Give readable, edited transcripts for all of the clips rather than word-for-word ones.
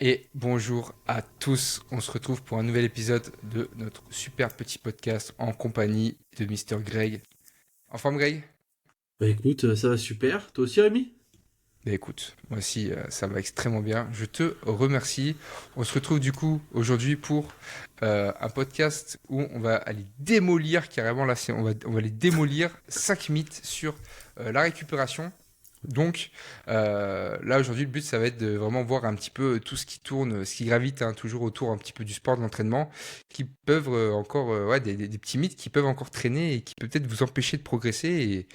Et bonjour à tous, on se retrouve pour un nouvel épisode de notre super petit podcast en compagnie de Mister Greg. En forme Greg? Bah écoute, ça va super. Toi aussi, Rémi? Ben écoute, moi aussi ça va extrêmement bien, je te remercie. On se retrouve du coup aujourd'hui pour un podcast où on va aller démolir carrément, là on va aller démolir 5 mythes sur la récupération. Donc là aujourd'hui le but ça va être de vraiment voir un petit peu tout ce qui tourne, ce qui gravite hein, toujours autour un petit peu du sport, de l'entraînement, qui peuvent encore, ouais, des petits mythes qui peuvent encore traîner et qui peut être vous empêcher de progresser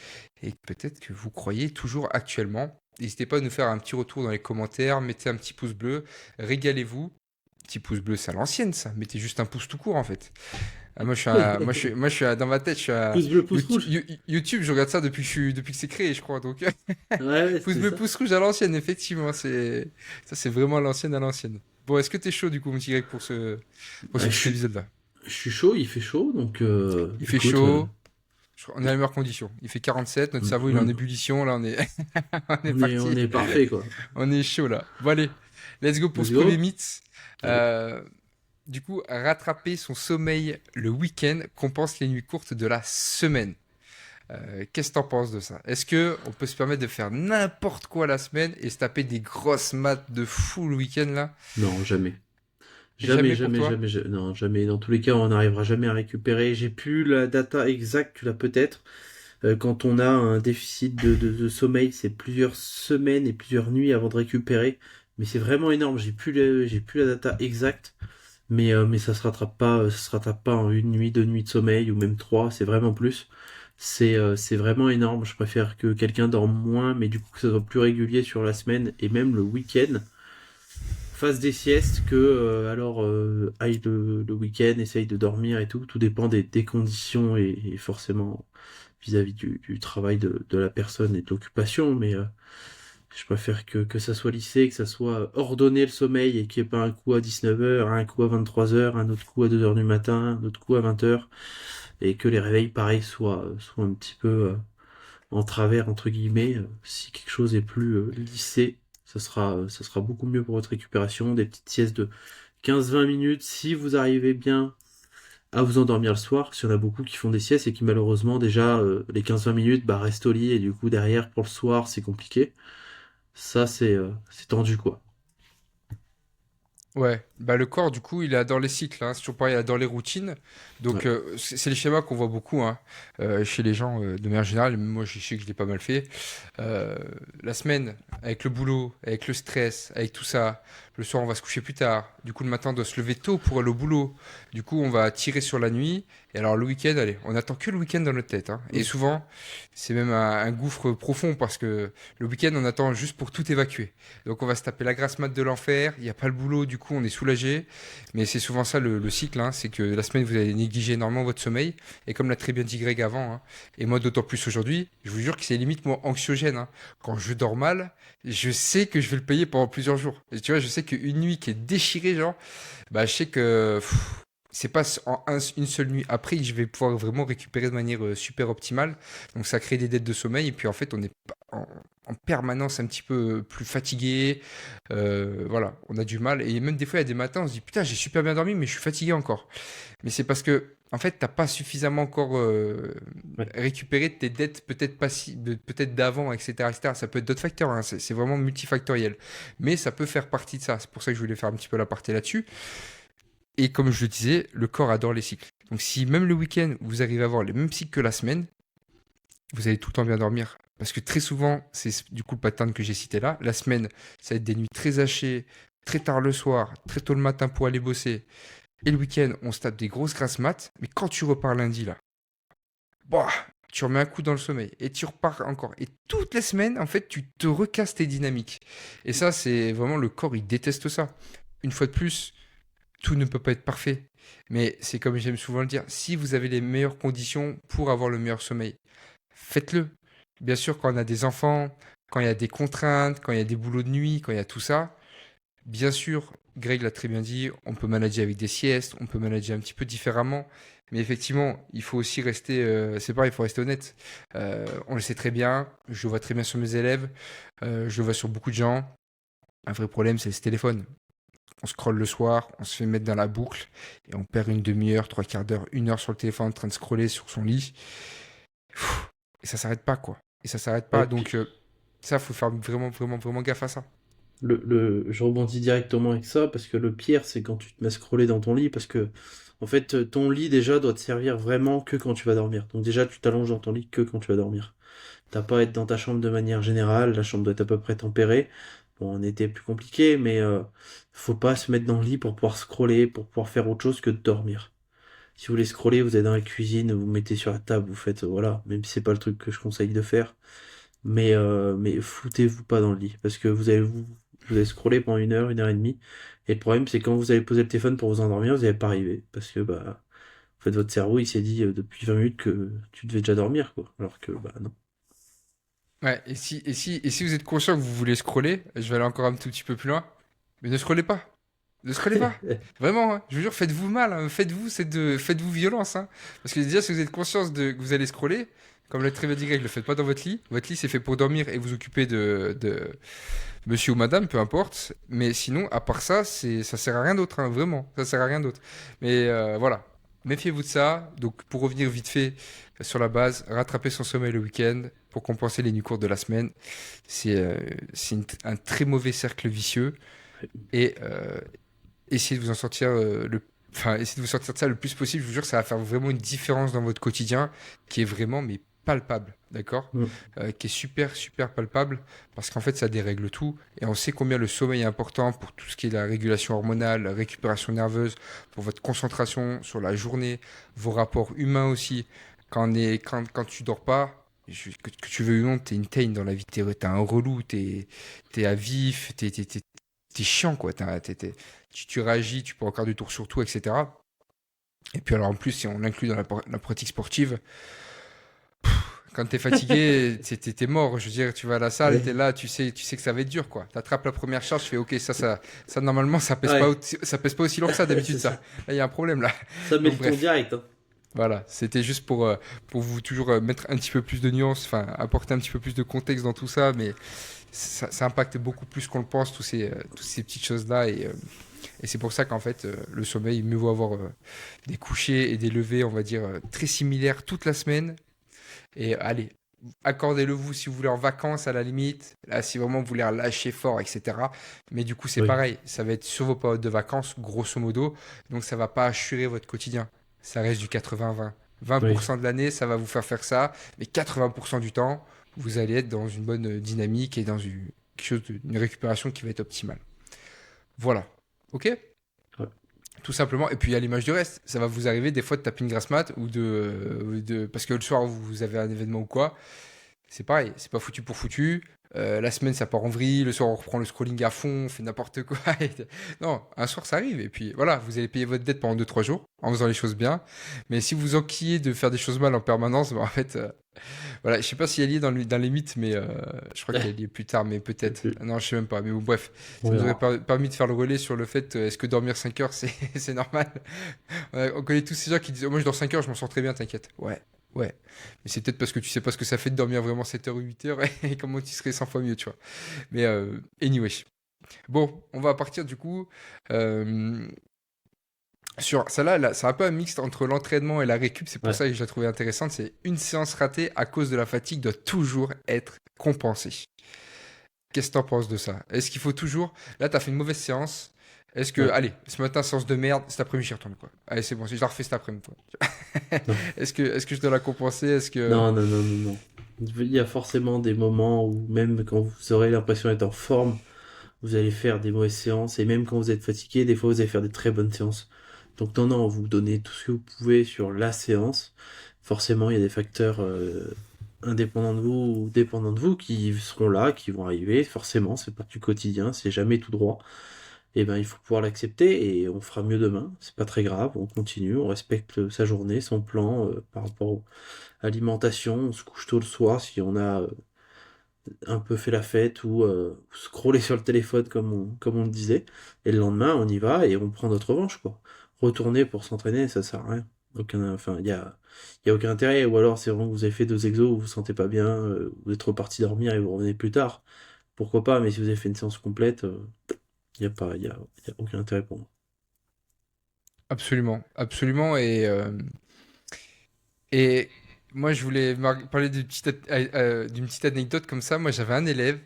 et peut-être que vous croyez toujours actuellement. N'hésitez pas à nous faire un petit retour dans les commentaires, mettez un petit pouce bleu, régalez-vous. Petit pouce bleu, c'est à l'ancienne ça, mettez juste un pouce tout court en fait. Ah, dans ma tête, je suis à Pouce bleu, pouce rouge. YouTube, je regarde ça depuis que c'est créé, je crois. Donc, Ouais, pouce c'était bleu, ça. pouce rouge à l'ancienne, effectivement. Ça, c'est vraiment à l'ancienne, à l'ancienne. Bon, est-ce que t'es chaud, du coup, mon petit grec, pour ce Bah, petit épisode-là? je suis chaud, il fait chaud, donc Il fait écoute. chaud, on est à la meilleure condition. Il fait 47, notre cerveau, il est en On, ébullition, là, on est on parti. est parfait, quoi. On est chaud, là. Bon, allez, let's go pour Let's ce premier go. mythe. Allez. Euh, du coup, rattraper son sommeil le week-end compense les nuits courtes de la semaine. Qu'est-ce que t'en penses de ça? Est-ce que on peut se permettre de faire n'importe quoi la semaine et se taper des grosses maths de fou le week-end là? Non, jamais. Jamais, Jamais pour jamais, toi? jamais, non, jamais. Dans tous les cas, on n'arrivera jamais à récupérer. J'ai plus la data exacte, tu l'as peut-être. Quand on a un déficit de sommeil, c'est plusieurs semaines et plusieurs nuits avant de récupérer. Mais c'est vraiment énorme. J'ai plus la data exacte. Mais ça se rattrape pas en une nuit, deux nuits de sommeil ou même trois, c'est vraiment plus. C'est vraiment énorme. Je préfère que quelqu'un dorme moins, mais du coup que ça soit plus régulier sur la semaine et même le week-end. Fasse des siestes que aille le week-end, essaye de dormir et tout. Tout dépend des conditions et forcément vis-à-vis du travail de la personne et de l'occupation. Mais je préfère que ça soit lissé, que ça soit ordonné le sommeil et qu'il n'y ait pas un coup à 19 heures, un coup à 23 heures, un autre coup à 2 heures du matin, un autre coup à 20 heures, et que les réveils, pareil, soient un petit peu en travers, entre guillemets. Si quelque chose est plus lissé, ça sera beaucoup mieux pour votre récupération. Des petites siestes de 15-20 minutes, si vous arrivez bien à vous endormir le soir, parce qu'il y en a beaucoup qui font des siestes et qui malheureusement déjà les 15-20 minutes bah, restent au lit et du coup derrière pour le soir c'est compliqué. Ça c'est tendu quoi. Ouais, bah le corps du coup il adore les cycles, hein. C'est toujours pareil, il adore les routines. Donc Ouais. c'est les schémas qu'on voit beaucoup hein, chez les gens de manière générale. Même moi je sais que je l'ai pas mal fait. Euh, la semaine avec le boulot, avec le stress, avec tout ça. Le soir on va se coucher plus tard. Du coup le matin on doit se lever tôt pour aller au boulot. Du coup on va tirer sur la nuit. Et alors le week-end, allez, on attend que le week-end dans notre tête, hein. Et Mm. souvent c'est même un gouffre profond parce que le week-end on attend juste pour tout évacuer. Donc on va se taper la grasse mat de l'enfer, il n'y a pas le boulot, du coup on est soulagé. Mais c'est souvent ça le cycle, hein, c'est que la semaine vous allez négliger énormément votre sommeil. Et comme l'a très bien dit Greg avant, hein, et moi d'autant plus aujourd'hui, je vous jure que c'est limite moi anxiogène, hein. Quand je dors mal, je sais que je vais le payer pendant plusieurs jours. Et tu vois, je sais qu'une nuit qui est déchirée, genre, bah je sais que c'est pas une seule nuit. Après, je vais pouvoir vraiment récupérer de manière super optimale. Donc ça crée des dettes de sommeil. Et puis en fait, on est en permanence un petit peu plus fatigué. Voilà, on a du mal. Et même des fois, il y a des matins, on se dit putain, j'ai super bien dormi, mais je suis fatigué encore. Mais c'est parce que, en fait, t'as pas suffisamment encore Ouais. récupéré tes dettes, peut-être pas peut-être d'avant, etc., etc. Ça peut être d'autres facteurs, hein. C'est vraiment multifactoriel. Mais ça peut faire partie de ça. C'est pour ça que je voulais faire un petit peu l'aparté là-dessus. Et comme je le disais, le corps adore les cycles. Donc si même le week-end, vous arrivez à avoir les mêmes cycles que la semaine, vous allez tout le temps bien dormir. Parce que très souvent, c'est du coup le pattern que j'ai cité là. La semaine, ça va être des nuits très hachées, très tard le soir, très tôt le matin pour aller bosser. Et le week-end, on se tape des grosses grasses mat. Mais quand tu repars lundi là, bah, tu remets un coup dans le sommeil et tu repars encore. Et toutes les semaines, en fait, tu te recasses tes dynamiques. Et ça, c'est vraiment le corps, il déteste ça. Une fois de plus, tout ne peut pas être parfait. Mais c'est comme j'aime souvent le dire, si vous avez les meilleures conditions pour avoir le meilleur sommeil, faites-le. Bien sûr, quand on a des enfants, quand il y a des contraintes, quand il y a des boulots de nuit, quand il y a tout ça, bien sûr, Greg l'a très bien dit, on peut manager avec des siestes, on peut manager un petit peu différemment. Mais effectivement, il faut aussi rester, c'est pareil, il faut rester honnête. On le sait très bien, je le vois très bien sur mes élèves, je le vois sur beaucoup de gens. Un vrai problème, c'est ce téléphone. on scrolle le soir, on se fait mettre dans la boucle et on perd une demi-heure, trois quarts d'heure, une heure sur le téléphone en train de scroller sur son lit. Et ça s'arrête pas, quoi. Et ça s'arrête pas. Ouais, Donc, ça, faut faire vraiment, vraiment, vraiment gaffe à ça. je rebondis directement avec ça parce que le pire, c'est quand tu te mets à scroller dans ton lit parce que, en fait, ton lit déjà doit te servir vraiment que quand tu vas dormir. Donc, déjà, tu t'allonges dans ton lit que quand tu vas dormir. T'as pas à être dans ta chambre de manière générale, la chambre doit être à peu près tempérée. Bon, en été plus compliqué, mais faut pas se mettre dans le lit pour pouvoir scroller, pour pouvoir faire autre chose que de dormir. Si vous voulez scroller, vous êtes dans la cuisine, vous mettez sur la table, vous faites, voilà, même si c'est pas le truc que je conseille de faire. Mais foutez-vous pas dans le lit, parce que vous allez scroller pendant une heure et demie. Et le problème, c'est quand vous allez poser le téléphone pour vous endormir, vous n'allez pas arriver. Parce que, bah, en fait, votre cerveau, il s'est dit depuis 20 minutes que tu devais déjà dormir, quoi. Alors que, bah, non. Ouais, et si vous êtes conscient que vous voulez scroller, je vais aller encore un tout petit peu plus loin, mais ne scrollez pas. Ne scrollez pas. Vraiment, hein. Je vous jure, faites-vous mal, hein. Faites-vous violence, hein. Parce que déjà, si vous êtes conscient que vous allez scroller, comme l'a très bien dit Greg, le faites pas dans votre lit. Votre lit, c'est fait pour dormir et vous occuper de monsieur ou madame, peu importe. Mais sinon, à part ça, ça sert à rien d'autre, hein. Vraiment, ça sert à rien d'autre. Mais voilà, méfiez-vous de ça. Donc, pour revenir vite fait sur la base, rattraper son sommeil le week-end pour compenser les nuits courtes de la semaine, c'est un très mauvais cercle vicieux. Et essayez de vous en sortir enfin, essayez de vous sortir de ça le plus possible. Je vous jure, ça va faire vraiment une différence dans votre quotidien qui est vraiment mais palpable, d'accord? Mm. Qui est super super palpable parce qu'en fait ça dérègle tout et on sait combien le sommeil est important pour tout ce qui est la régulation hormonale, la récupération nerveuse, pour votre concentration sur la journée, vos rapports humains aussi. Quand tu dors pas, que tu veux ou non, t'es une teigne dans la vie, t'es un relou, t'es à vif, t'es chiant quoi, tu réagis, tu peux encore du tour sur tout, etc. Et puis alors en plus, si on l'inclut dans la pratique sportive, quand t'es fatigué, t'es mort. Je veux dire, tu vas à la salle, t'es Ouais. là, tu sais que ça va être dur quoi. T'attrapes la première charge, tu fais ok, ça normalement Ouais. ça pèse pas aussi lourd que ça d'habitude C'est ça. ça. Là il y a un problème là. Ça met Donc le ton bref, direct, hein. voilà, c'était juste pour vous toujours mettre un petit peu plus de nuances, enfin apporter un petit peu plus de contexte dans tout ça, mais ça impacte beaucoup plus qu'on le pense, toutes ces petites choses-là. Et c'est pour ça qu'en fait, le sommeil, mieux vaut avoir des couchers et des levées, on va dire, très similaires toute la semaine. Et allez, accordez-le vous si vous voulez en vacances à la limite. Là, si vraiment vous voulez lâcher fort, etc. Mais du coup, c'est Oui. pareil. Ça va être sur vos périodes de vacances, grosso modo. Donc, ça va pas assurer votre quotidien. Ça reste du 80-20. Oui. 20% de l'année, ça va vous faire ça. Mais 80% du temps, vous allez être dans une bonne dynamique et dans une récupération qui va être optimale. Voilà. Ok? Ouais. Tout simplement. Et puis à l'image du reste, ça va vous arriver des fois de taper une grasse mat parce que le soir vous avez un événement ou quoi. C'est pareil, c'est pas foutu pour foutu. La semaine ça part en vrille, le soir on reprend le scrolling à fond, on fait n'importe quoi. Non, un soir ça arrive et puis voilà, vous allez payer votre dette pendant deux trois jours en faisant les choses bien. Mais si vous enquillez de faire des choses mal en permanence, bah, en fait, voilà, je sais pas si elle y est dans les mythes, mais je crois qu'elle y est plus tard, mais Je sais peut-être. plus. Non, je sais même pas. Mais bon, bref, On ça nous aurait verra. permis de faire le relais sur le fait est-ce que dormir 5 heures, c'est normal? On connaît tous ces gens qui disent oh, moi je dors 5 heures, je m'en sors très bien, t'inquiète. Ouais, ouais. Mais c'est peut-être parce que tu sais pas ce que ça fait de dormir vraiment 7 heures ou 8 heures et comment tu serais 100 fois mieux, tu vois. Mais anyway. Bon, on va partir du coup. euh, sur celle-là, c'est un peu un mixte entre l'entraînement et la récup. C'est pour Ouais. ça que je l'ai trouvé intéressante. C'est une séance ratée à cause de la fatigue doit toujours être compensée. Qu'est-ce que t'en penses de ça? Est-ce qu'il faut toujours... Là, t'as fait une mauvaise séance. Est-ce que... Ouais. Allez, ce matin, séance de merde. Cet après-midi, j'y retourne, quoi. Allez, c'est bon. Je la refais cet après-midi, quoi. Non. Est-ce que je dois la compenser? Est-ce que... Non, non, non, non, non. Il y a forcément des moments où même quand vous aurez l'impression d'être en forme, vous allez faire des mauvaises séances. Et même quand vous êtes fatigué, des fois vous allez faire des très bonnes séances. Donc non, non, vous donnez tout ce que vous pouvez sur la séance. Forcément, il y a des facteurs indépendants de vous ou dépendants de vous qui seront là, qui vont arriver. Forcément, c'est pas du quotidien, c'est jamais tout droit. Et ben, il faut pouvoir l'accepter et on fera mieux demain. C'est pas très grave, on continue, on respecte sa journée, son plan par rapport à l'alimentation. On se couche tôt le soir si on a un peu fait la fête ou scroller sur le téléphone comme on le disait. Et le lendemain, on y va et on prend notre revanche, quoi. Retourner pour s'entraîner, ça sert à rien. Enfin, il y a aucun intérêt. Ou alors, c'est vraiment que vous avez fait deux exos, vous vous sentez pas bien, vous êtes reparti dormir et vous revenez plus tard. Pourquoi pas, mais si vous avez fait une séance complète, Il y a aucun intérêt pour moi. Absolument, absolument. Et moi, je voulais parler d'une petite anecdote comme ça. Moi, j'avais un élève.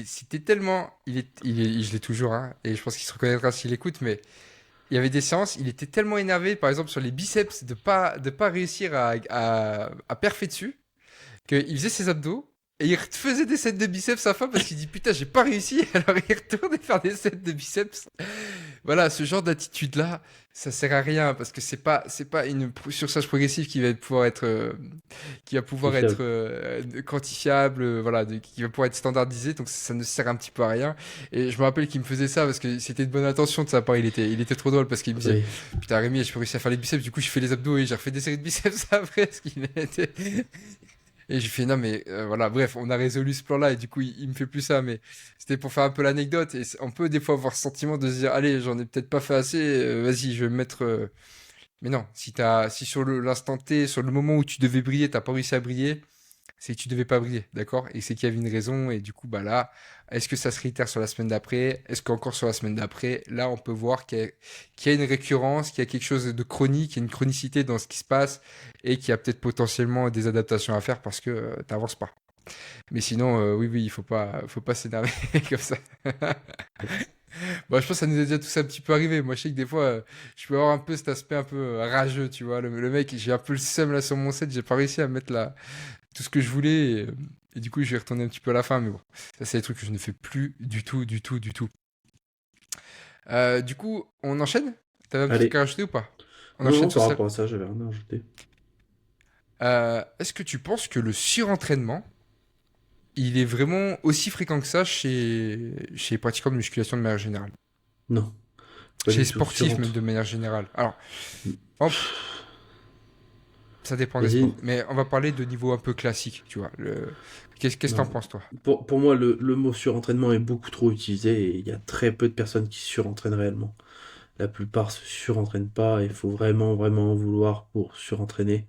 C'était tellement, je l'ai toujours, hein, et je pense qu'il se reconnaîtra s'il écoute, mais il y avait des séances, il était tellement énervé, par exemple sur les biceps, de pas réussir à perfer dessus, qu'il faisait ses abdos. Et il faisait des sets de biceps à la fin parce qu'il dit putain j'ai pas réussi alors il retournait faire des sets de biceps. Voilà, ce genre d'attitude-là, ça sert à rien parce que c'est pas une surcharge progressive qui va C'est pouvoir être fiable. quantifiable, voilà, qui va pouvoir être standardisé. Donc ça ne sert un petit peu à rien. Et je me rappelle qu'il me faisait ça parce que c'était de bonne intention de sa part. Il était trop drôle parce qu'il me disait, Oui. putain Rémi, je peux réussir à faire les biceps. Du coup, je fais les abdos et j'ai refait des séries de biceps après. Et j'ai fait, non, mais voilà, bref, on a résolu ce plan-là et du coup, il me fait plus ça. Mais c'était pour faire un peu l'anecdote. Et on peut des fois avoir ce sentiment de se dire, allez, j'en ai peut-être pas fait assez, vas-y, je vais me mettre. Mais non, si sur l'instant T, sur le moment où tu devais briller, t'as pas réussi à briller, c'est que tu devais pas briller, d'accord? Et c'est qu'il y avait une raison, et du coup, bah là, est-ce que ça se réitère sur la semaine d'après? Est-ce qu'encore sur la semaine d'après? Là, on peut voir qu'il y a une récurrence, qu'il y a quelque chose de chronique, il y a une chronicité dans ce qui se passe, et qu'il y a peut-être potentiellement des adaptations à faire parce que t'avances pas. Mais sinon, oui, oui, il faut pas s'énerver comme ça. Bon, je pense que ça nous est déjà tous un petit peu arrivé. Moi, je sais que des fois, je peux avoir un peu cet aspect un peu rageux, tu vois. Le mec, j'ai un peu le seum là sur mon set, j'ai pas réussi à mettre tout ce que je voulais. Et du coup, je vais retourner un petit peu à la fin. Mais bon, ça, c'est des trucs que je ne fais plus du tout, du tout, du tout. Du coup, on enchaîne? T'avais un petit truc Allez. à rajouter ou pas? On Non, enchaîne non, sur par ça. rapport à ça, j'avais rien à ajouter. Est-ce que tu penses que le surentraînement, il est vraiment aussi fréquent que ça chez les pratiquants de musculation de manière générale? Non, pas Chez les du tout. sportifs même Surrentre. de manière générale. Alors, hop, ça dépend des Vas-y. sports. Mais on va parler de niveau un peu classique, tu vois. Qu'est-ce que t'en Non. penses, toi? Pour moi, le mot surentraînement est beaucoup trop utilisé et il y a très peu de personnes qui surentraînent réellement. La plupart se surentraînent pas et il faut vraiment, vraiment en vouloir pour surentraîner.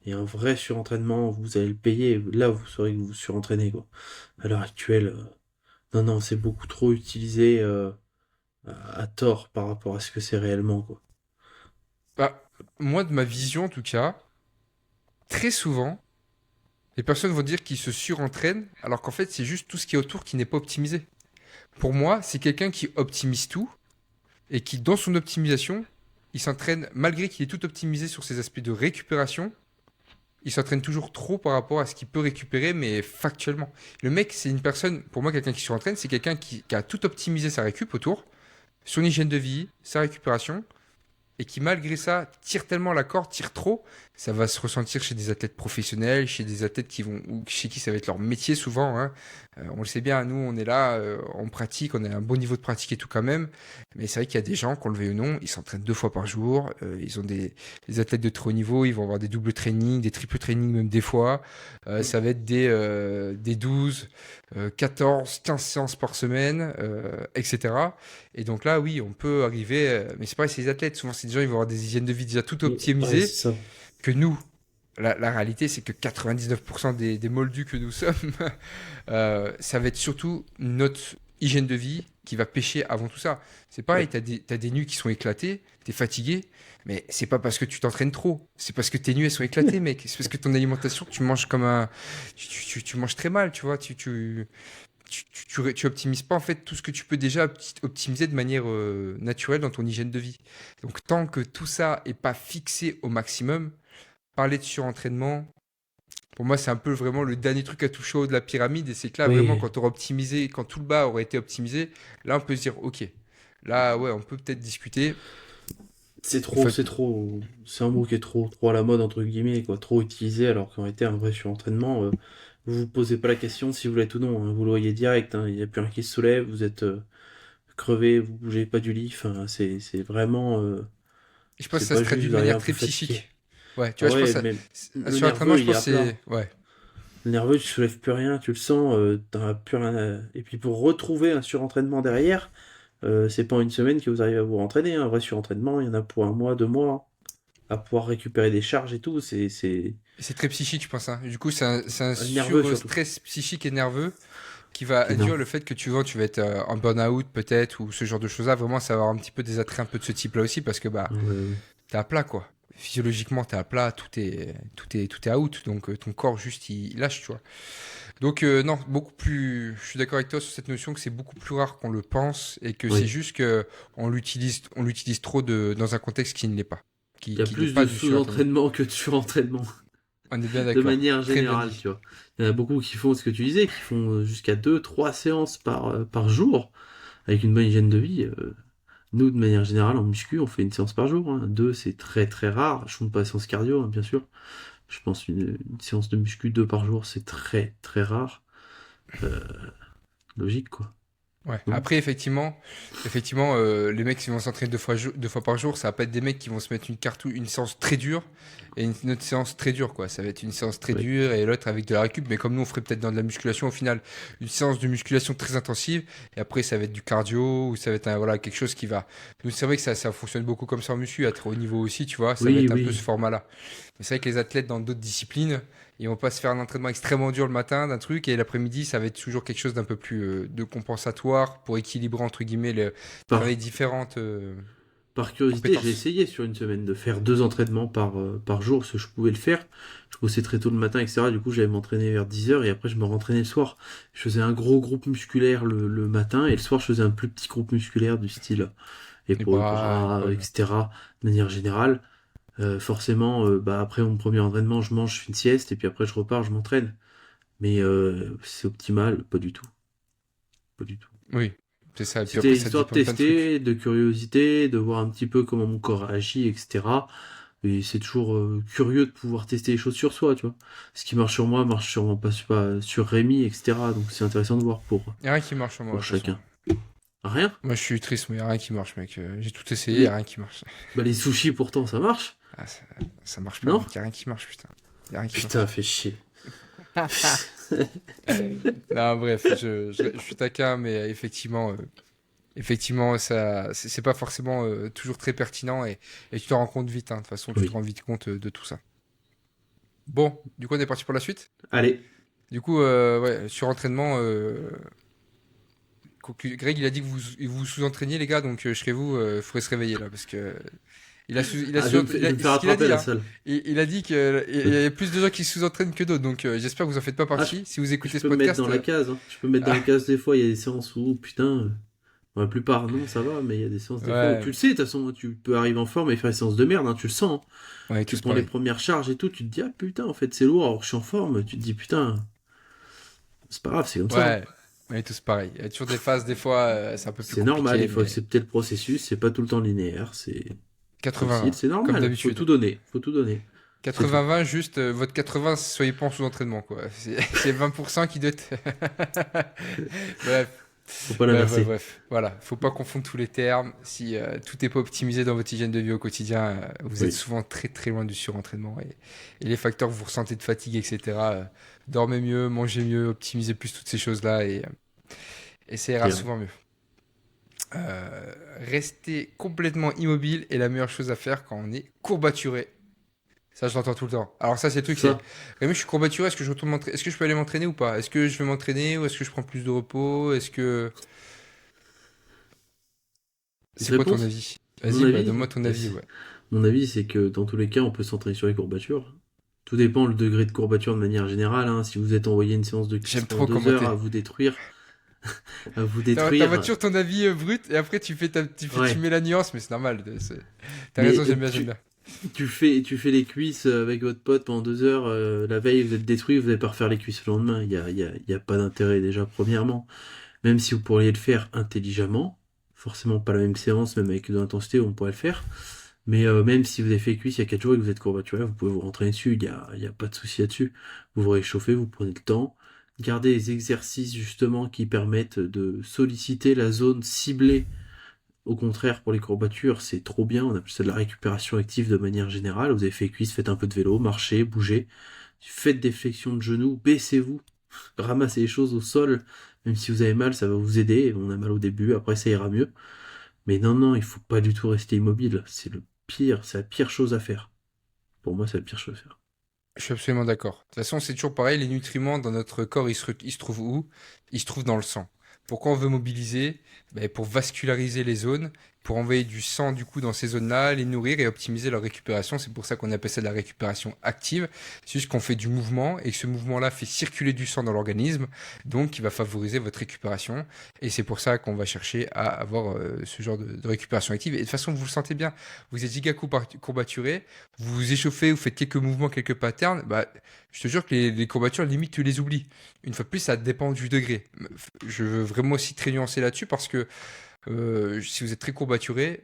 Et un vrai surentraînement, vous allez le payer. Là, vous saurez que vous surentraînez, quoi. À l'heure actuelle, non, non, c'est beaucoup trop utilisé à tort par rapport à ce que c'est réellement, quoi. Bah, moi, de ma vision, en tout cas, très souvent, les personnes vont dire qu'ils se surentraînent, alors qu'en fait, c'est juste tout ce qui est autour qui n'est pas optimisé. Pour moi, c'est quelqu'un qui optimise tout et qui, dans son optimisation, il s'entraîne, malgré qu'il est tout optimisé sur ses aspects de récupération, il s'entraîne toujours trop par rapport à ce qu'il peut récupérer, mais factuellement. Le mec, c'est une personne, pour moi, quelqu'un qui surentraîne, c'est quelqu'un qui a tout optimisé sa récup autour, son hygiène de vie, sa récupération, et qui malgré ça tire tellement la corde, tire trop, ça va se ressentir chez des athlètes professionnels, chez des athlètes qui vont, ou chez qui ça va être leur métier souvent, hein. On le sait bien, nous on est là, on pratique, on a un bon niveau de pratique et tout quand même, mais c'est vrai qu'il y a des gens, qu'on le veuille ou non, ils s'entraînent 2 fois par jour, ils ont des athlètes de très haut niveau, ils vont avoir des doubles trainings, des triples trainings même des fois. Ça va être des 12, 14, 15 séances par semaine, etc. Et donc là, oui, on peut arriver. Mais c'est pareil, c'est les athlètes. Souvent, c'est des gens, ils vont avoir des hygiènes de vie déjà tout Ouais, optimisées. c'est ça. Que nous, la réalité, c'est que 99% des moldus que nous sommes, ça va être surtout notre hygiène de vie qui va pêcher avant tout ça. C'est pareil, Ouais. t'as des nuits qui sont éclatées, t'es fatigué, mais c'est pas parce que tu t'entraînes trop. C'est parce que tes nuits, elles sont éclatées, mec. C'est parce que ton alimentation, tu manges comme un. Tu manges très mal, tu vois. Tu optimises pas en fait tout ce que tu peux déjà optimiser de manière naturelle dans ton hygiène de vie. Donc tant que tout ça est pas fixé au maximum, parler de surentraînement, pour moi c'est un peu vraiment le dernier truc à toucher au haut de la pyramide et c'est que là vraiment Oui, quand on aura optimisé, quand tout le bas aurait été optimisé, là on peut se dire ok, là ouais on peut peut-être discuter. c'est Il faut trop, être... c'est trop. C'est un mot qui est trop à la mode, entre guillemets, quoi. Trop utilisé, alors qu'en réalité, un vrai surentraînement, vous vous posez pas la question si vous l'êtes ou non, hein. Vous le voyez direct, hein. Il n'y a plus rien qui se soulève, vous êtes crevé, vous bougez pas du lit. Enfin, c'est vraiment. Je pense que C'est ça se pas traduit juste, de vous arrivez manière un peu très fatigué. psychique. Ouais, tu Ah vois, je pense ouais, que mais un le surentraînement, nerveux, je il est pense à que plat. c'est... Ouais. Le nerveux, tu soulèves plus rien, tu le sens, t'as plus rien Et puis pour retrouver un surentraînement derrière, c'est pas en une semaine que vous arrivez à vous entraîner. Un vrai surentraînement, il y en a pour un mois, 2 mois, à pouvoir récupérer des charges et tout. C'est Et c'est très psychique, je pense, hein. Du coup, c'est un nerveux surtout. sur-stress psychique et nerveux qui va C'est induire énorme. le fait que tu vas être en burn-out peut-être ou ce genre de choses-là. Vraiment, ça va avoir un petit peu des attraits un peu de ce type-là aussi parce que bah Ouais, ouais. t'es à plat quoi. Physiologiquement, t'es à plat, tout est out, donc ton corps juste il lâche, tu vois. Donc non, beaucoup plus. Je suis d'accord avec toi sur cette notion que c'est beaucoup plus rare qu'on le pense et que c'est Oui. juste que on l'utilise trop dans un contexte qui ne l'est pas, Il y a qui n'est plus de pas du surentraînement. sous-entraînement que de surentraînement, On est bien de d'accord. manière Très bien générale, dit. tu vois. Il y en a beaucoup qui font ce que tu disais, qui font jusqu'à 2, 3 séances par jour, avec une bonne hygiène de vie. Nous, de manière générale, en muscu, on fait une séance par jour, hein. 2, c'est très très rare. Je compte pas la séance cardio, hein, bien sûr. Je pense une séance de muscu 2 par jour, c'est très très rare. Euh, Logique, quoi. Ouais. Non. Après, effectivement, les mecs qui vont s'entraîner 2 fois par jour, ça va pas être des mecs qui vont se mettre une séance très dure et une autre séance très dure, quoi. Ça va être une séance très Oui. dure et l'autre avec de la récup. Mais comme nous, on ferait peut-être dans de la musculation, au final, une séance de musculation très intensive et après, ça va être du cardio ou ça va être voilà, quelque chose qui va. Nous, c'est vrai que ça fonctionne beaucoup comme ça en muscu, à très haut niveau aussi, tu vois. Ça va Oui, être un peu ce oui. format-là. Mais c'est vrai que les athlètes dans d'autres disciplines, ils vont pas se faire un entraînement extrêmement dur le matin d'un truc et l'après-midi, ça va être toujours quelque chose d'un peu plus de compensatoire pour équilibrer entre guillemets Par, travailler différentes par curiosité, j'ai compétences. essayé sur une semaine de faire 2 entraînements par jour, parce que je pouvais le faire. Je bossais très tôt le matin, etc. Du coup, j'allais m'entraîner vers 10 heures et après, je me rentraînais le soir. Je faisais un gros groupe musculaire le matin et le soir, je faisais un plus petit groupe musculaire du style Les épaules, bras, bras, épaules. etc. De manière générale. Forcément, bah, après mon premier entraînement, je mange, je fais une sieste et puis après, je repars, je m'entraîne. Mais c'est optimal, pas du tout. Pas du tout. Oui, c'est ça. Et puis après, C'était ça histoire de dépend de plein de trucs. tester, de curiosité, de voir un petit peu comment mon corps réagit, etc. Et c'est toujours curieux de pouvoir tester les choses sur soi, tu vois. Ce qui marche sur moi marche sûrement pas sur Rémi, etc. Donc c'est intéressant de voir Y a rien qui marche sur moi, de pour toute façon. chacun. Rien. Moi, je suis triste, mais y a rien qui marche, mec. J'ai tout essayé, y a Les, rien qui marche. les sushis pourtant ça marche, Ah, ça marche pas, non? mec. Y a rien qui marche, putain. Y a rien qui Putain, marche. fait chier. Non, bref, je suis taquin, mais effectivement, ça, c'est pas forcément toujours très pertinent et tu te rends compte vite, hein. De toute façon, tu te Oui. rends vite compte de tout ça. Bon, du coup, on est parti pour la suite. Allez. Du coup, ouais, sur entraînement, Greg, il a dit que vous sous-entraîniez, les gars, donc je serais vous, il faudrait se réveiller là, parce que Ah, je vais me faire c'est ce qu'il a rattraper à dit, la hein. salle. Il a dit qu'il y a plus de gens qui sous-entraînent que d'autres, donc j'espère que vous en faites pas Ah, partie. Si vous je écoutez ce peux me mettre podcast, dans la case, hein. Je peux me mettre dans ah, la case des fois, il y a des séances où, putain, bon, la plupart, non, ça va, mais il y a des séances des fois où tu ouais, le sais, de toute façon, tu peux arriver en forme et faire des séances de merde, hein, tu le sens, hein. ouais, Tu tous prends les pareil. premières charges et tout, tu te dis, ah putain, en fait, c'est lourd, alors que je suis en forme, tu te dis, putain, c'est pas grave, c'est comme ça, hein. Ouais, on est tous pareil. Il y a toujours des phases, des fois, c'est un peu plus C'est normal, compliqué, il faut mais accepter le processus, c'est pas tout le temps linéaire, c'est difficile, 80-20, c'est comme normal, faut tout d'habitude. donner, faut tout donner, c'est tout. 80-20, juste votre 80, soyez pas en sous-entraînement, quoi. C'est 20% qui doit être. Bref. Faut pas Bref, bref, l'inverser. bref. Voilà, faut pas confondre tous les termes. Si tout n'est pas optimisé dans votre hygiène de vie au quotidien, vous êtes Oui, souvent très très loin du surentraînement. Et les facteurs que vous ressentez de fatigue, etc., dormez mieux, mangez mieux, optimisez plus toutes ces choses-là et ça ira clair. souvent mieux. Rester complètement immobile est la meilleure chose à faire quand on est courbaturé. Ça, je l'entends tout le temps. Alors ça, c'est le truc, c'est... Ça, Rémi, je suis courbaturé, est-ce que je retourne m'entraîner? Est-ce que je peux aller m'entraîner ou pas? Est-ce que je vais m'entraîner ou est-ce que je prends plus de repos? Est-ce que... une C'est quoi ton réponse? avis? Mon Vas-y, bah avis, donne-moi ton avis, ouais. mon avis, c'est que dans tous les cas, on peut s'entraîner sur les courbatures. Tout dépend le degré de courbature de manière générale, hein. Si vous êtes envoyé une séance de cuisse J'aime pendant trop 2 heures commenter. à vous T'envoies détruire, toujours ton avis brut et après tu ouais. mets la nuance, mais c'est normal. T'as Mais raison, j'aime bien, j'aime bien. tu fais les cuisses avec votre pote pendant 2 heures, la veille vous êtes détruit, vous n'allez pas refaire les cuisses le lendemain. Il y a pas d'intérêt déjà, premièrement. Même si vous pourriez le faire intelligemment, forcément pas la même séance, même avec de l'intensité, on pourrait le faire. Mais même si vous avez fait les cuisses il y a 4 jours et que vous êtes courbaturé, vous pouvez vous rentrer dessus, il y a pas de souci là-dessus. Vous vous réchauffez, vous prenez le temps. Gardez les exercices justement qui permettent de solliciter la zone ciblée. Au contraire, pour les courbatures, c'est trop bien. On appelle ça de la récupération active de manière générale. Vous avez fait cuisse, faites un peu de vélo, marchez, bougez. Faites des flexions de genoux, baissez-vous, ramassez les choses au sol. Même si vous avez mal, ça va vous aider. On a mal au début, après ça ira mieux. Mais non, non, il faut pas du tout rester immobile. C'est la pire chose à faire. Pour moi, c'est la pire chose à faire. Je suis absolument d'accord. De toute façon, c'est toujours pareil, les nutriments dans notre corps, ils se trouvent où? Ils se trouvent dans le sang. Pourquoi on veut mobiliser? Ben, pour vasculariser les zones, pour envoyer du sang du coup dans ces zones-là, les nourrir et optimiser leur récupération. C'est pour ça qu'on appelle ça de la récupération active. C'est juste qu'on fait du mouvement et que ce mouvement-là fait circuler du sang dans l'organisme, donc il va favoriser votre récupération. Et c'est pour ça qu'on va chercher à avoir ce genre de récupération active. Et de toute façon, vous le sentez bien, vous êtes giga courbaturé, vous vous échauffez, vous faites quelques mouvements, quelques patterns, bah, je te jure que les courbatures, limite, tu les oublies. Une fois de plus, ça dépend du degré. Je veux vraiment aussi très nuancer là-dessus parce que si vous êtes très courbaturé,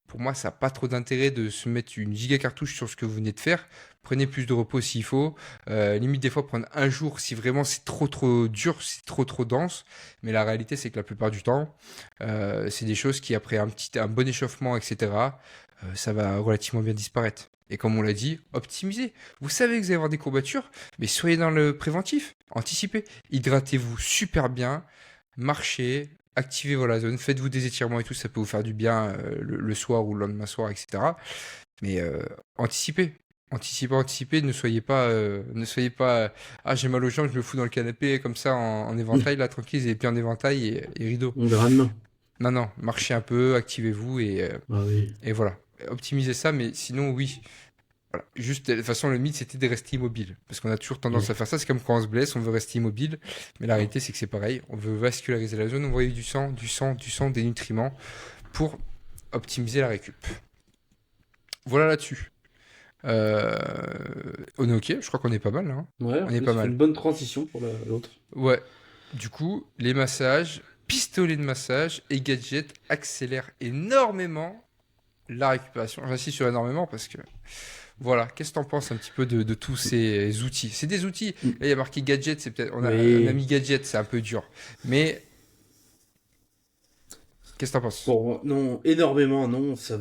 pour moi, ça n'a pas trop d'intérêt de se mettre une giga cartouche sur ce que vous venez de faire. Prenez plus de repos s'il faut. Limite, des fois, prendre un jour si vraiment c'est trop dur, c'est trop dense. Mais la réalité, c'est que la plupart du temps, c'est des choses qui, après un bon échauffement, etc., ça va relativement bien disparaître. Et comme on l'a dit, optimisez. Vous savez que vous allez avoir des courbatures, mais soyez dans le préventif. Anticipez. Hydratez-vous super bien. Marchez. Activez voilà, zone. Faites-vous des étirements et tout. Ça peut vous faire du bien le soir ou le lendemain soir, etc. Mais anticipez. Anticipez. Ne soyez pas. Ah, j'ai mal aux jambes, je me fous dans le canapé comme ça en éventail, là, tranquille, et puis en éventail et rideau. On verra demain. Non, non, marchez un peu, activez-vous Ah oui. et voilà. Optimisez ça, mais sinon, oui. Voilà. Juste, de toute façon, le mythe, c'était de rester immobile. Parce qu'on a toujours tendance Mm. à faire ça. C'est comme quand on se blesse, on veut rester immobile. Mais la réalité, c'est que c'est pareil. On veut vasculariser la zone, envoyer du sang, des nutriments pour optimiser la récup. Voilà là-dessus. Euh, On est ok, je crois qu'on est pas mal là, hein. Ouais, en On est plus, pas ça fait mal. une bonne transition pour l'autre. Ouais. Du coup, les massages, pistolets de massage et gadgets accélèrent énormément la récupération. J'insiste sur énormément parce que voilà, qu'est-ce que t'en penses un petit peu de tous ces outils? C'est des outils. Mm. Là, il y a marqué gadget, c'est peut-être. On a un Oui. ami gadget, c'est un peu dur. Mais qu'est-ce que t'en penses? Bon, non, énormément, non. Ça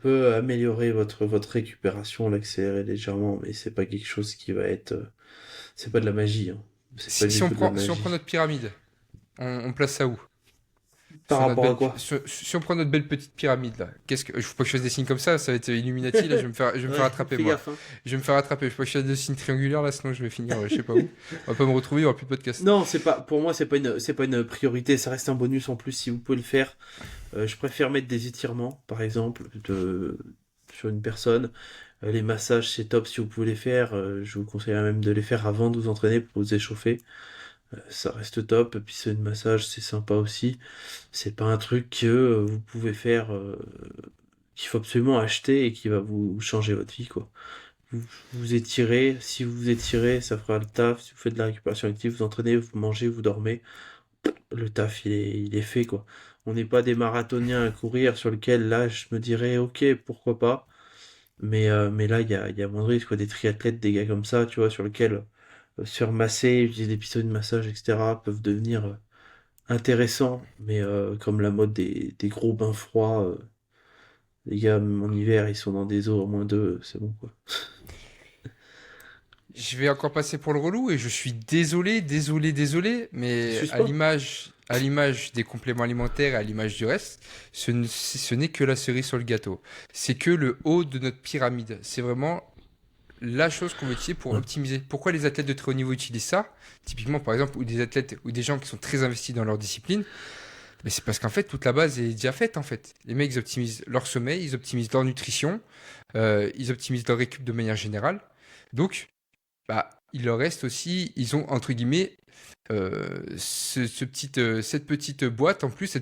peut améliorer votre récupération, l'accélérer légèrement, mais c'est pas quelque chose qui va être. C'est pas de la magie, hein. C'est pas Si du on tout de la prend, si on prend magie. notre pyramide, on place ça où? Par rapport à quoi? Si on prend notre belle petite pyramide là, qu'est-ce que. Je faut pas que je fasse des signes comme ça va être Illuminati, là, je vais me faire Ouais, attraper fais moi. gaffe, hein. Je vais me faire attraper. Je faut pas que je fasse des signes triangulaires là, sinon je vais finir, je sais pas où. On va pas me retrouver, il y aura plus de podcast. Non, c'est pas. Pour moi, c'est pas une priorité. Ça reste un bonus en plus si vous pouvez le faire. Je préfère mettre des étirements, par exemple, sur une personne. Les massages, c'est top si vous pouvez les faire. Je vous conseillerais même de les faire avant de vous entraîner pour vous échauffer. Ça reste top. Et puis, c'est une massage, c'est sympa aussi. C'est pas un truc que vous pouvez faire, qu'il faut absolument acheter et qui va vous changer votre vie, quoi. Vous vous étirez. Si vous vous étirez, ça fera le taf. Si vous faites de la récupération active, vous entraînez, vous mangez, vous dormez, le taf il est fait quoi. On n'est pas des marathoniens à courir sur lequel là je me dirais ok pourquoi pas. Mais là il y a moins de risques quoi. Des triathlètes, des gars comme ça, tu vois, sur lequel se faire masser, utiliser des pistolets de massage, etc. peuvent devenir intéressants. Mais comme la mode des gros bains froids, les gars même en hiver ils sont dans des eaux à -2, c'est bon quoi. Je vais encore passer pour le relou et je suis désolé, mais Suce pas. à l'image des compléments alimentaires et à l'image du reste, ce n'est que la cerise sur le gâteau. C'est que le haut de notre pyramide. C'est vraiment la chose qu'on veut utiliser pour Ouais. optimiser. Pourquoi les athlètes de très haut niveau utilisent ça? Typiquement, par exemple, ou des athlètes ou des gens qui sont très investis dans leur discipline. Mais c'est parce qu'en fait, toute la base est déjà faite en fait. Les mecs, ils optimisent leur sommeil, ils optimisent leur nutrition, ils optimisent leur récup de manière générale. Donc, bah, il leur reste aussi, ils ont entre guillemets cette petite boîte en plus, ce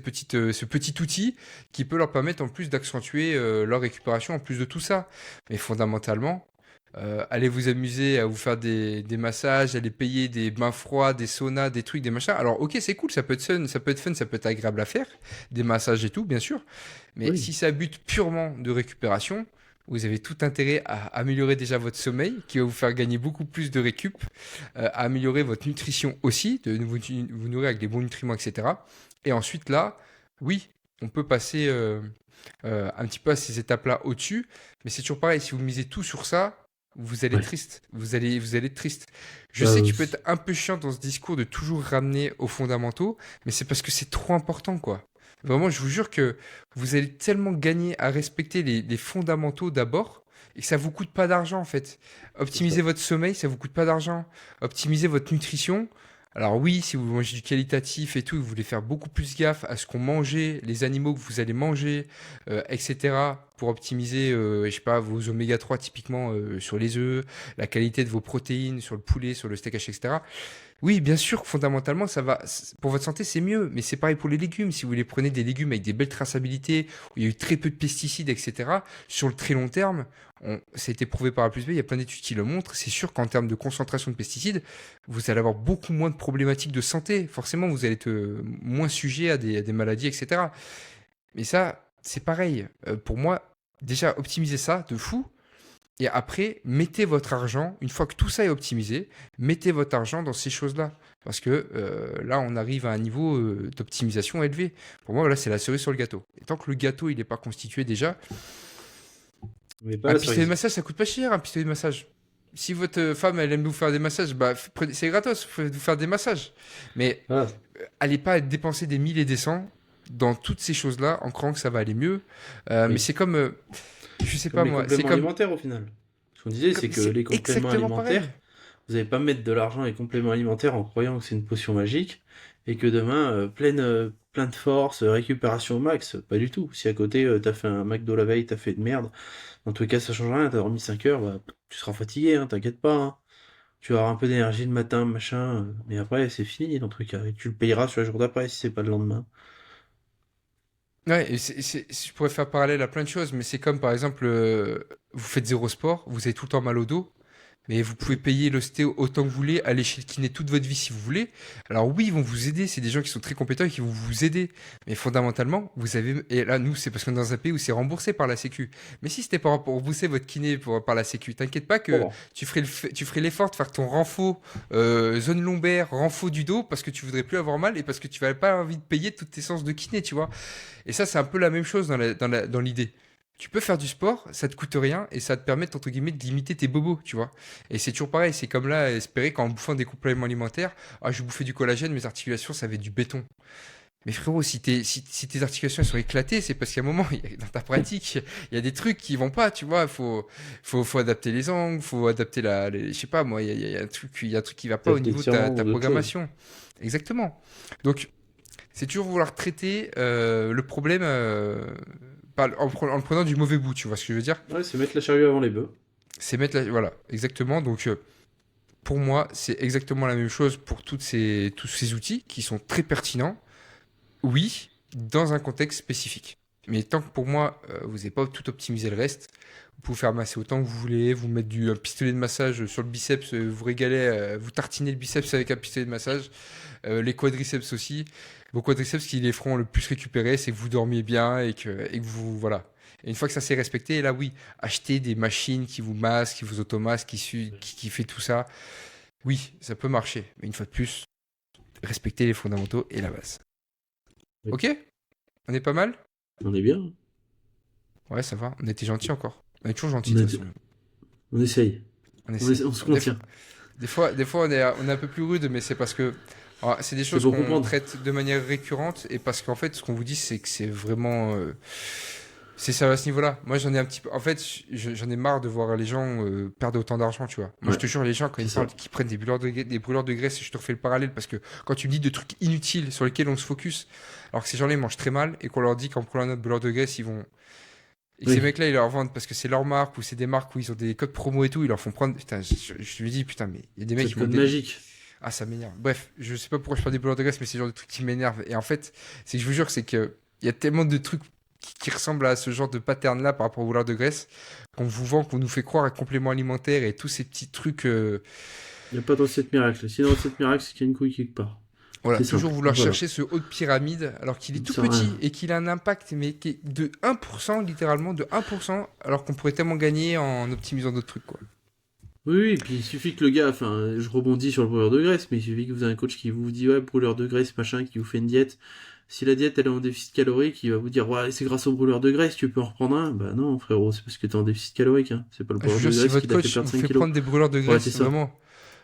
petit outil qui peut leur permettre en plus d'accentuer leur récupération en plus de tout ça. Mais fondamentalement, allez vous amuser à vous faire des massages, allez payer des bains froids, des saunas, des trucs, des machins. Alors ok, c'est cool, ça peut être fun, ça peut être agréable à faire, des massages et tout, bien sûr. Mais Oui. si ça bute purement de récupération, vous avez tout intérêt à améliorer déjà votre sommeil, qui va vous faire gagner beaucoup plus de récup, à améliorer votre nutrition aussi, de vous nourrir avec des bons nutriments, etc. Et ensuite là, oui, on peut passer un petit peu à ces étapes-là au-dessus, mais c'est toujours pareil, si vous misez tout sur ça, vous allez être Ouais. triste. Vous allez être triste. Je sais que Euh, tu peux être un peu chiant dans ce discours de toujours ramener aux fondamentaux, mais c'est parce que c'est trop important, quoi. Vraiment, je vous jure que vous allez tellement gagner à respecter les fondamentaux d'abord, et que ça vous coûte pas d'argent en fait. C'est ça. Optimiser votre sommeil, ça vous coûte pas d'argent. Optimiser votre nutrition. Alors oui, si vous mangez du qualitatif et tout, vous voulez faire beaucoup plus gaffe à ce qu'on mangeait, les animaux que vous allez manger, etc. pour optimiser, je sais pas, vos oméga 3 typiquement sur les œufs, la qualité de vos protéines sur le poulet, sur le steak haché, etc. Oui, bien sûr que fondamentalement, ça va, pour votre santé, c'est mieux, mais c'est pareil pour les légumes. Si vous les prenez des légumes avec des belles traçabilités, où il y a eu très peu de pesticides, etc., sur le très long terme, ça a été prouvé par A plus B, il y a plein d'études qui le montrent, c'est sûr qu'en termes de concentration de pesticides, vous allez avoir beaucoup moins de problématiques de santé. Forcément, vous allez être moins sujet à des maladies, etc. Mais ça, c'est pareil. Pour moi, déjà, optimiser ça de fou. Et après, mettez votre argent, une fois que tout ça est optimisé, mettez votre argent dans ces choses-là. Parce que là, on arrive à un niveau d'optimisation élevé. Pour moi, là, c'est la cerise sur le gâteau. Et tant que le gâteau, il n'est pas constitué déjà, Mais pas un la pistolet de cerise. massage, ça coûte pas cher, un pistolet de massage. Si votre femme, elle aime vous faire des massages, bah, c'est gratos, faites vous faire des massages. Mais Voilà. allez pas dépenser des 1000 et des cents dans toutes ces choses-là en croyant que ça va aller mieux. Mais Oui. c'est comme, je sais Comme pas les moi, c'est compléments comme, alimentaires au final. Ce qu'on disait, c'est que c'est les compléments exactement pareil. alimentaires, vous n'allez pas mettre de l'argent et les compléments alimentaires en croyant que c'est une potion magique et que demain, plein de force, récupération au max. Pas du tout. Si à côté, t'as fait un McDo la veille, t'as fait de merde, dans tous les cas, ça change rien. T'as dormi 5 heures, bah, tu seras fatigué, hein, t'inquiète pas, hein. Tu vas avoir un peu d'énergie le matin, machin, mais après, c'est fini dans tous les cas. Et tu le payeras sur le jour d'après si c'est pas le lendemain. Ouais, et je pourrais faire parallèle à plein de choses, mais c'est comme par exemple, vous faites zéro sport, vous avez tout le temps mal au dos, mais vous pouvez payer l'ostéo autant que vous voulez, aller chez le kiné toute votre vie si vous voulez. Alors oui, ils vont vous aider, c'est des gens qui sont très compétents et qui vont vous aider. Mais fondamentalement, vous avez... Et là, nous, c'est parce qu'on est dans un pays où c'est remboursé par la Sécu. Mais si c'était pour rembourser votre kiné par la Sécu, t'inquiète pas que Bon, tu ferais l'effort de faire ton renfo zone lombaire, renfo du dos, parce que tu voudrais plus avoir mal et parce que tu n'avais pas envie de payer toutes tes séances de kiné, tu vois. Et ça, c'est un peu la même chose dans l'idée. Tu peux faire du sport, ça te coûte rien et ça te permet, entre guillemets, de limiter tes bobos, tu vois. Et c'est toujours pareil, c'est comme là, espérer qu'en bouffant des compléments alimentaires, ah, je bouffais du collagène, mes articulations, ça avait du béton. Mais frérot, si tes articulations elles sont éclatées, c'est parce qu'à un moment, dans ta pratique, il y a des trucs qui vont pas, tu vois. Faut adapter les angles, faut adapter je sais pas, moi, il y a un truc, il y a un truc qui va pas au niveau de réflexion ta ou d'autres choses. programmation. Exactement. Donc, c'est toujours vouloir traiter le problème en le prenant du mauvais bout, tu vois ce que je veux dire? Ouais, c'est mettre la charrue avant les bœufs. C'est mettre la... Voilà, exactement. Donc, pour moi, c'est exactement la même chose pour tous ces outils qui sont très pertinents. Oui, dans un contexte spécifique. Mais tant que pour moi, vous n'avez pas tout optimisé le reste, vous pouvez faire masser autant que vous voulez, vous mettre un pistolet de massage sur le biceps, vous régalez, vous tartinez le biceps avec un pistolet de massage, les quadriceps aussi. Vos quadriceps qui les feront le plus récupérer, c'est que vous dormiez bien et que vous... Voilà. Et une fois que ça s'est respecté, là oui, achetez des machines qui vous masquent, qui vous automasquent, qui fait tout ça. Oui, ça peut marcher. Mais une fois de plus, respectez les fondamentaux et la base. Oui. Ok? On est pas mal? On est bien. Ouais, ça va. On était gentil encore. On est toujours gentil On, de a- toute façon. on essaye. On essaie. On se Des, contient. des fois on est un peu plus rude, mais c'est parce que c'est des C'est choses pour qu'on comprendre. traite de manière récurrente et parce qu'en fait, ce qu'on vous dit, c'est que c'est vraiment. C'est ça à ce niveau-là. Moi, j'en ai un petit peu. En fait, j'en ai marre de voir les gens perdre autant d'argent, tu vois. Moi, je Ouais, te jure, les gens, quand c'est ils parlent, ça. qui prennent des brûleurs de graisse, je te refais le parallèle parce que quand tu me dis de trucs inutiles sur lesquels on se focus, alors que ces gens-là, ils mangent très mal et qu'on leur dit qu'en prenant notre brûleur de graisse, ils vont. Et que ces Oui, mecs-là, ils leur vendent parce que c'est leur marque ou c'est des marques où ils ont des codes promo et tout, ils leur font prendre. Putain, je lui dis, putain, mais il y a des mecs c'est qui le font code des. magique. Ah, ça m'énerve. Bref, je sais pas pourquoi je parle des brûleurs de graisse, mais c'est le genre de trucs qui m'énervent. Et en fait, c'est que je vous jure, c'est que il y a tellement de trucs qui ressemblent à ce genre de pattern-là par rapport aux brûleurs de graisse qu'on vous vend, qu'on nous fait croire à compléments alimentaires et tous ces petits trucs. Il n'y a pas de recette miracle. Si y a une recette miracle, c'est qu'il y a une couille quelque part. Voilà, C'est toujours simple. vouloir Voilà. chercher ce haut de pyramide alors qu'il est tout Ça sert à petit rien. et qu'il a un impact mais qui est de 1%, littéralement de 1%, alors qu'on pourrait tellement gagner en optimisant d'autres trucs, quoi. Oui, oui, puis il suffit que le gars, enfin, je rebondis sur le brûleur de graisse, mais il suffit que vous ayez un coach qui vous dit, ouais, brûleur de graisse, machin, qui vous fait une diète. Si la diète, elle est en déficit calorique, il va vous dire, ouais, c'est grâce au brûleur de graisse, tu peux en reprendre un. Bah non, frérot, c'est parce que t'es en déficit calorique, hein. C'est pas le Je vous brûleur de jure, si graisse votre qui t'a fait coach perdre vous 5 fait kilos. prendre des brûleurs de Faut arrêter graisse, ça. vraiment,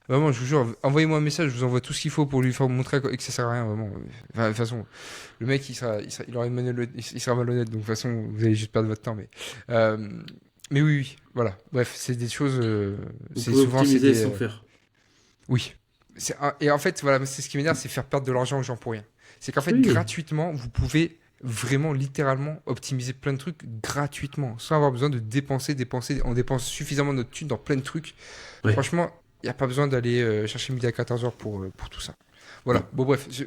vraiment, je vous jure, envoyez-moi un message, je vous envoie tout ce qu'il faut pour lui faire montrer que ça sert à rien, vraiment. Enfin, de toute façon, le mec, il aura il sera malhonnête, donc de toute façon, vous allez juste perdre votre temps, mais. euh, Mais oui, oui, voilà. Bref, c'est des choses. Vous C'est pouvez souvent c'est optimiser des. sans faire. Oui. Et en fait, voilà, c'est ce qui m'énerve, c'est faire perdre de l'argent aux gens pour rien. C'est qu'en fait, Oui, gratuitement, vous pouvez vraiment littéralement optimiser plein de trucs gratuitement, sans avoir besoin de dépenser. On dépense suffisamment notre thune dans plein de trucs. ouais, Franchement, il n'y a pas besoin d'aller chercher midi à 14h pour tout ça. Voilà, non, bon bref, je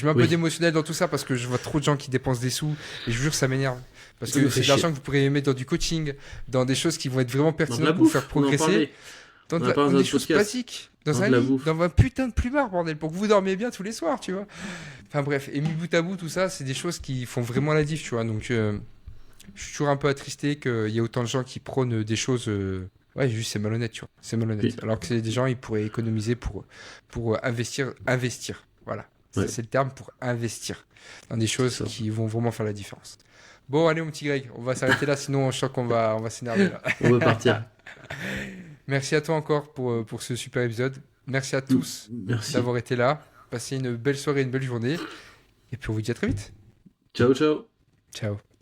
mets un peu oui, d'émotionnel dans tout ça parce que je vois trop de gens qui dépensent des sous et je vous jure ça m'énerve. Parce ça me que fait c'est de l'argent chier. que vous pourriez mettre dans du coaching, dans des choses qui vont être vraiment Dans de la pertinentes pour vous faire bouffe, on en progresser, parlait. On en a parlé dans dans des notre choses podcast. basiques, dans Dans un de la lit, bouffe. dans un putain de plumard, bordel, pour que vous dormiez bien tous les soirs, tu vois. Enfin bref, et mis bout à bout, tout ça, c'est des choses qui font vraiment la diff, tu vois. Donc je suis toujours un peu attristé qu'il y ait autant de gens qui prônent des choses. Ouais, juste c'est malhonnête, tu vois. C'est malhonnête. Puis, Alors que c'est des gens, ils pourraient économiser pour investir. Investir. Voilà. ouais, C'est le terme pour investir dans des c'est choses ça. qui vont vraiment faire la différence. Bon, allez, mon petit Greg, on va s'arrêter là, sinon je sens on va s'énerver là. On va partir. Merci à toi encore pour ce super épisode. Merci à tous Merci. d'avoir été là. Passez une belle soirée, une belle journée. Et puis on vous dit à très vite. Ciao, ciao. Ciao.